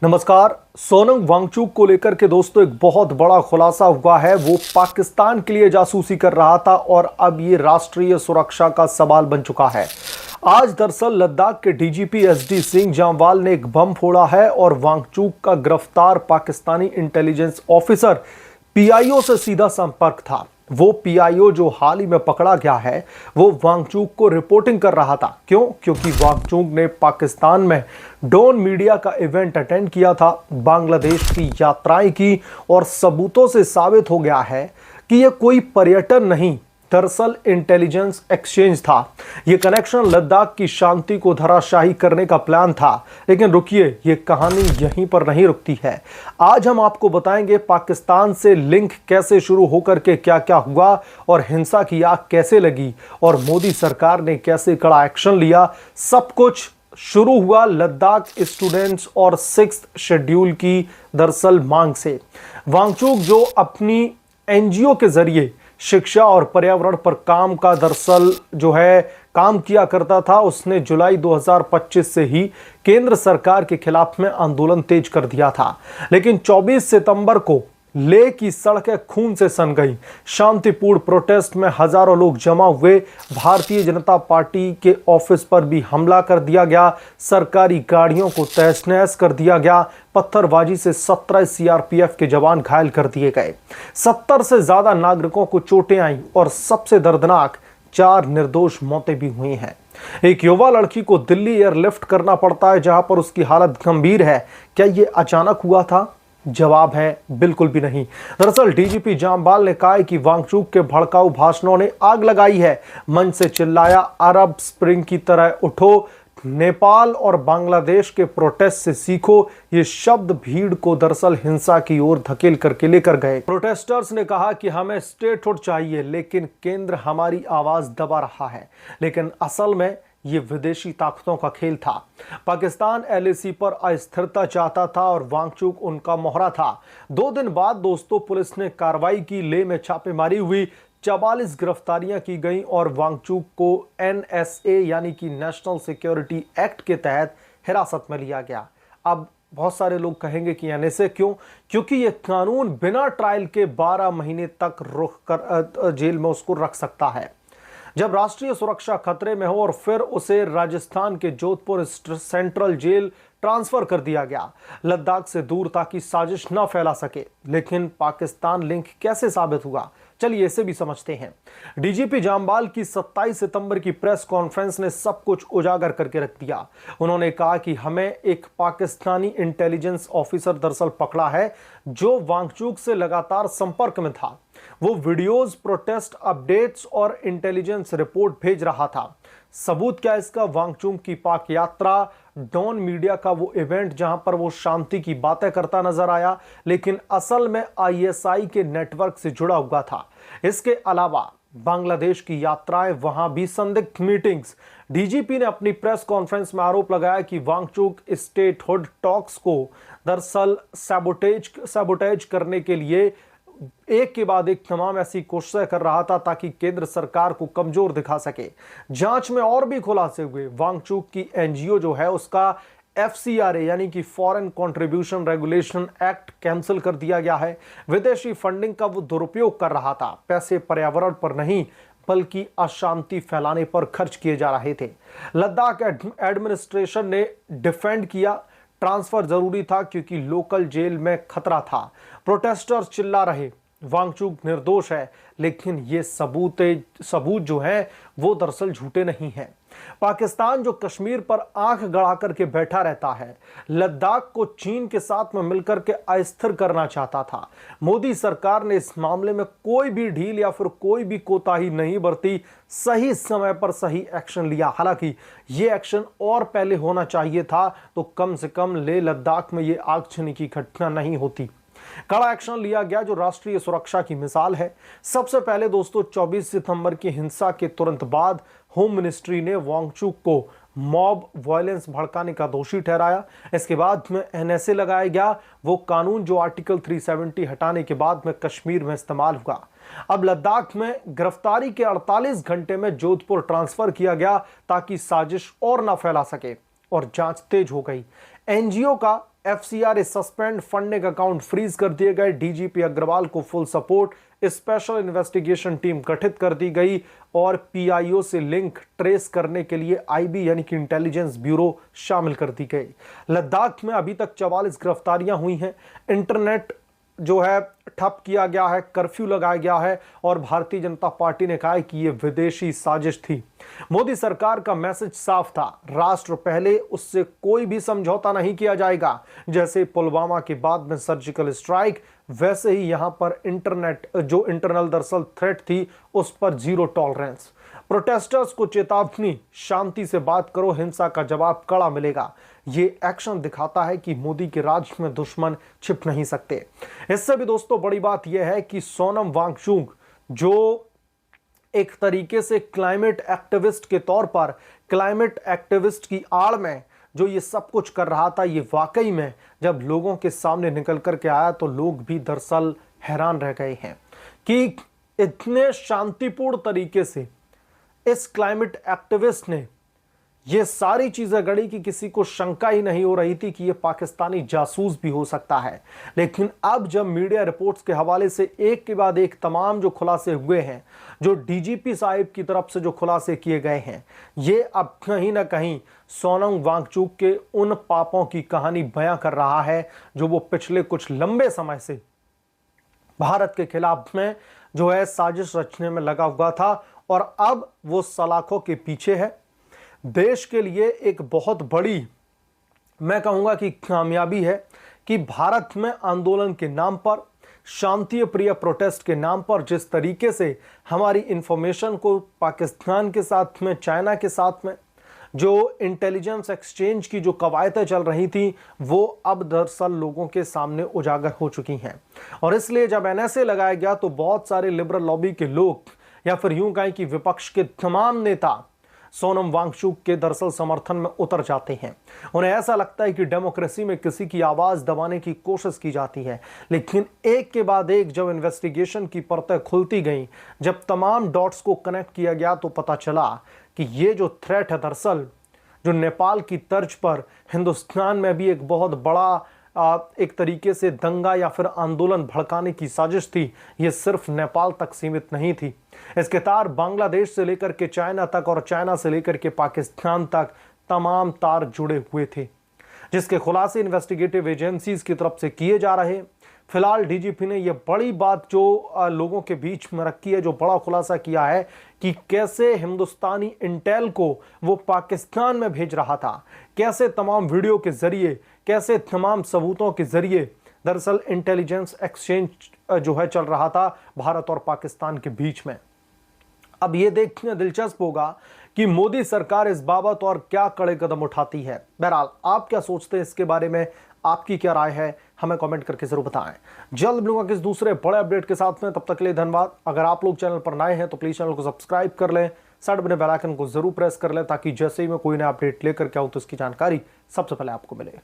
नमस्कार। सोनम वांगचुक को लेकर के दोस्तों एक बहुत बड़ा खुलासा हुआ है। वो पाकिस्तान के लिए जासूसी कर रहा था और अब ये राष्ट्रीय सुरक्षा का सवाल बन चुका है। आज दरअसल लद्दाख के डीजीपी एसडी सिंह जामवाल ने एक बम फोड़ा है और वांगचुक का गिरफ्तार पाकिस्तानी इंटेलिजेंस ऑफिसर पीआईओ से सीधा संपर्क था। वो पीआईओ जो हाल ही में पकड़ा गया है वो वांगचुक को रिपोर्टिंग कर रहा था। क्योंकि वांगचुक ने पाकिस्तान में डॉन मीडिया का इवेंट अटेंड किया था, बांग्लादेश की यात्राएं की और सबूतों से साबित हो गया है कि यह कोई पर्यटन नहीं, दरअसल इंटेलिजेंस एक्सचेंज था। यह कनेक्शन लद्दाख की शांति को धराशायी करने का प्लान था। लेकिन रुकिए, यह कहानी यहीं पर नहीं रुकती है। आज हम आपको बताएंगे पाकिस्तान से लिंक कैसे शुरू होकर के क्या क्या हुआ और हिंसा की आग कैसे लगी और मोदी सरकार ने कैसे कड़ा एक्शन लिया। सब कुछ शुरू हुआ लद्दाख स्टूडेंट्स और 6th शेड्यूल की दरअसल मांग से। वांगचुक जो अपनी एनजीओ के जरिए शिक्षा और पर्यावरण पर काम का दरअसल जो है काम किया करता था, उसने जुलाई 2025 से ही केंद्र सरकार के खिलाफ में आंदोलन तेज कर दिया था। लेकिन 24 सितंबर को लेह की सड़कें खून से सन गई। शांतिपूर्ण प्रोटेस्ट में हजारों लोग जमा हुए। भारतीय जनता पार्टी के ऑफिस पर भी हमला कर दिया गया। सरकारी गाड़ियों को तहस नहस कर दिया गया। पत्थरबाजी से 17 सीआरपीएफ के जवान घायल कर दिए गए। 70 से ज्यादा नागरिकों को चोटें आई और सबसे दर्दनाक 4 निर्दोष मौतें भी हुई हैं। एक युवा लड़की को दिल्ली एयरलिफ्ट करना पड़ता है जहां पर उसकी हालत गंभीर है। क्या यह अचानक हुआ था? जवाब है बिल्कुल भी नहीं। दरअसल डीजीपी जामवाल ने कहा है कि वांगचुक के भड़काऊ भाषणों ने आग लगाई है। मंच से चिल्लाया, अरब स्प्रिंग की तरह उठो, नेपाल और बांग्लादेश के प्रोटेस्ट से सीखो। ये शब्द भीड़ को दरअसल हिंसा की ओर धकेल करके लेकर गए। प्रोटेस्टर्स ने कहा कि हमें स्टेटहुड चाहिए, लेकिन केंद्र हमारी आवाज दबा रहा है। लेकिन असल में ये विदेशी ताकतों का खेल था। पाकिस्तान एलएसी पर अस्थिरता चाहता था और वांगचुक उनका मोहरा था। 2 दिन बाद दोस्तों पुलिस ने कार्रवाई की। लेह में छापेमारी हुई, 44 गिरफ्तारियां की गई और वांगचुक को एनएसए यानी कि नेशनल सिक्योरिटी एक्ट के तहत हिरासत में लिया गया। अब बहुत सारे लोग कहेंगे कि एनएसए क्यों? क्योंकि यह कानून बिना ट्रायल के 12 महीने तक रुक कर जेल में उसको रख सकता है जब राष्ट्रीय सुरक्षा खतरे में हो, और फिर उसे राजस्थान के जोधपुर सेंट्रल जेल ट्रांसफर कर दिया गया, लद्दाख से दूर, ताकि साजिश न फैला सके। लेकिन पाकिस्तान लिंक कैसे साबित हुआ, चलिए इसे भी समझते हैं। डीजीपी जामवाल की 27 सितंबर की प्रेस कॉन्फ्रेंस ने सब कुछ उजागर करके रख दिया। उन्होंने कहा कि हमें एक पाकिस्तानी इंटेलिजेंस ऑफिसर दरअसल पकड़ा है जो वांगचुक से लगातार संपर्क में था। वो वीडियोस, प्रोटेस्ट अपडेट्स और इंटेलिजेंस रिपोर्ट भेज रहा था। सबूत क्या इसका? वांगचुक की पाक यात्रा, डॉन मीडिया का वो इवेंट जहां पर वो शांति की बातें करता नजर आया, लेकिन असल में आईएसआई के नेटवर्क से जुड़ा हुआ था। इसके अलावा बांग्लादेश की यात्राएं, वहां भी संदिग्ध मीटिंग्स। डीजीपी ने अपनी प्रेस कॉन्फ्रेंस में आरोप लगाया कि वांगचुक स्टेटहुड टॉक्स को दरअसल सैबोटेज करने के लिए एक के बाद एक तमाम ऐसी कोशिशें कर रहा था ताकि केंद्र सरकार को कमजोर दिखा सके। जांच में और भी खुलासे हुए। वांगचुक की एनजीओ जो है उसका एफसीआरए यानी कि foreign contribution regulation act cancel कर दिया गया है। विदेशी फंडिंग का वो दुरुपयोग कर रहा था। पैसे पर्यावरण पर नहीं बल्कि अशांति फैलाने पर खर्च किए जा रहे थे। लद्दाख एडमिनिस्ट्रेशन ने डिफेंड किया, ट्रांसफर जरूरी था क्योंकि लोकल जेल में खतरा था। प्रोटेस्टर्स चिल्ला रहे वांगचुक निर्दोष है, लेकिन ये सबूत जो हैं वो दरअसल झूठे नहीं हैं। पाकिस्तान जो कश्मीर पर आंख गड़ा करके बैठा रहता है, लद्दाख को चीन के साथ में मिलकर के अस्थिर करना चाहता था। मोदी सरकार ने इस मामले में कोई भी ढील या फिर कोई भी कोताही नहीं बरती, सही समय पर सही एक्शन लिया। हालांकि यह एक्शन और पहले होना चाहिए था तो कम से कम लेह लद्दाख में यह आगजनी की घटना नहीं होती। कड़ा एक्शन लिया गया जो राष्ट्रीय सुरक्षा की मिसाल है। सबसे पहले दोस्तों 24 सितंबर की हिंसा के तुरंत बाद होम मिनिस्ट्री ने वांगचुक को मॉब वायलेंस भड़काने का दोषी ठहराया। इसके बाद में एनएसए लगाया गया, वो कानून जो आर्टिकल 370 हटाने के बाद में कश्मीर में इस्तेमाल हुआ। अब लद्दाख में गिरफ्तारी के 48 घंटे में जोधपुर ट्रांसफर किया गया ताकि साजिश और ना फैला सके और जांच तेज हो गई। एनजीओ का FCR suspend, funding account freeze कर दिए गए, डीजीपी अग्रवाल को full support, special investigation team गठित कर दी गई और पीआईओ से लिंक ट्रेस करने के लिए आईबी यानी कि इंटेलिजेंस ब्यूरो शामिल कर दी गई। लद्दाख में अभी तक 44 गिरफ्तारियां हुई हैं, इंटरनेट जो है ठप किया गया है, कर्फ्यू लगाया गया है और भारतीय जनता पार्टी ने कहा है कि यह विदेशी साजिश थी। मोदी सरकार का मैसेज साफ था, राष्ट्र पहले, उससे कोई भी समझौता नहीं किया जाएगा। जैसे पुलवामा के बाद में सर्जिकल स्ट्राइक, वैसे ही यहां पर इंटरनेट जो इंटरनल दरअसल थ्रेट थी उस पर जीरो टॉलरेंस। प्रोटेस्टर्स को चेतावनी, शांति से बात करो, हिंसा का जवाब कड़ा मिलेगा। ये एक्शन दिखाता है कि मोदी के राज में दुश्मन छिप नहीं सकते। इससे भी दोस्तों बड़ी बात यह है कि सोनम वांगचुक जो एक तरीके से क्लाइमेट एक्टिविस्ट के तौर पर, क्लाइमेट एक्टिविस्ट की आड़ में जो ये सब कुछ कर रहा था, ये वाकई में जब लोगों के सामने निकल करके आया तो लोग भी दरअसल हैरान रह गए हैं कि इतने शांतिपूर्ण तरीके से इस क्लाइमेट एक्टिविस्ट ने ये सारी चीजें गढ़ी कि किसी को शंका ही नहीं हो रही थी कि ये पाकिस्तानी जासूस भी हो सकता है। लेकिन अब जब मीडिया रिपोर्ट्स के हवाले से एक के बाद एक तमाम जो खुलासे हुए हैं, जो डीजीपी साहिब की तरफ से जो खुलासे किए गए हैं, ये अब कहीं ना कहीं सोनम वांगचुक के उन पापों की कहानी बयां कर रहा है जो वो पिछले कुछ लंबे समय से भारत के खिलाफ में जो है साजिश रचने में लगा हुआ था और अब वो सलाखों के पीछे है। देश के लिए एक बहुत बड़ी, मैं कहूंगा कि कामयाबी है कि भारत में आंदोलन के नाम पर, शांति प्रिय प्रोटेस्ट के नाम पर जिस तरीके से हमारी इंफॉर्मेशन को पाकिस्तान के साथ में, चाइना के साथ में जो इंटेलिजेंस एक्सचेंज की जो कवायदें चल रही थी, वो अब दरअसल लोगों के सामने उजागर हो चुकी हैं। और इसलिए जब एनएसए लगाया गया तो बहुत सारे लिबरल लॉबी के लोग या फिर यूं कहें कि विपक्ष के तमाम नेता सोनम वांगचुक के दरअसल समर्थन में उतर जाते हैं। उन्हें ऐसा लगता है कि डेमोक्रेसी में किसी की आवाज दबाने की कोशिश की जाती है। लेकिन एक के बाद एक जब इन्वेस्टिगेशन की परतें खुलती गईं, जब तमाम डॉट्स को कनेक्ट किया गया तो पता चला कि ये जो थ्रेट है दरअसल जो नेपाल की तर्ज पर हिंदुस्तान में भी एक बहुत बड़ा एक तरीके से दंगा या फिर आंदोलन भड़काने की साजिश थी, ये सिर्फ नेपाल तक सीमित नहीं थी। इसके तार बांग्लादेश से लेकर के चाइना तक और चाइना से लेकर के पाकिस्तान तक तमाम तार जुड़े हुए थे, जिसके खुलासे इन्वेस्टिगेटिव एजेंसीज की तरफ से किए जा रहे। फिलहाल डीजीपी ने यह बड़ी बात जो लोगों के बीच में रखी है, जो बड़ा खुलासा किया है कि कैसे हिंदुस्तानी इंटेल को वो पाकिस्तान में भेज रहा था, कैसे तमाम वीडियो के जरिए, कैसे तमाम सबूतों के जरिए दरअसल इंटेलिजेंस एक्सचेंज जो है चल रहा था भारत और पाकिस्तान के बीच में। अब यह देखना दिलचस्प होगा कि मोदी सरकार इस बाबत और क्या कड़े कदम उठाती है। बहरहाल आप क्या सोचते हैं इसके बारे में, आपकी क्या राय है, हमें कमेंट करके जरूर बताएं। जल्द मिलूंगा किस दूसरे बड़े अपडेट के साथ में, तब तक के लिए धन्यवाद। अगर आप लोग चैनल पर नए हैं तो प्लीज चैनल को सब्सक्राइब कर लें, साइड बने बेल आइकन को जरूर प्रेस कर लें ताकि जैसे ही मैं कोई नया अपडेट लेकर के आऊं तो इसकी जानकारी सबसे पहले आपको मिले।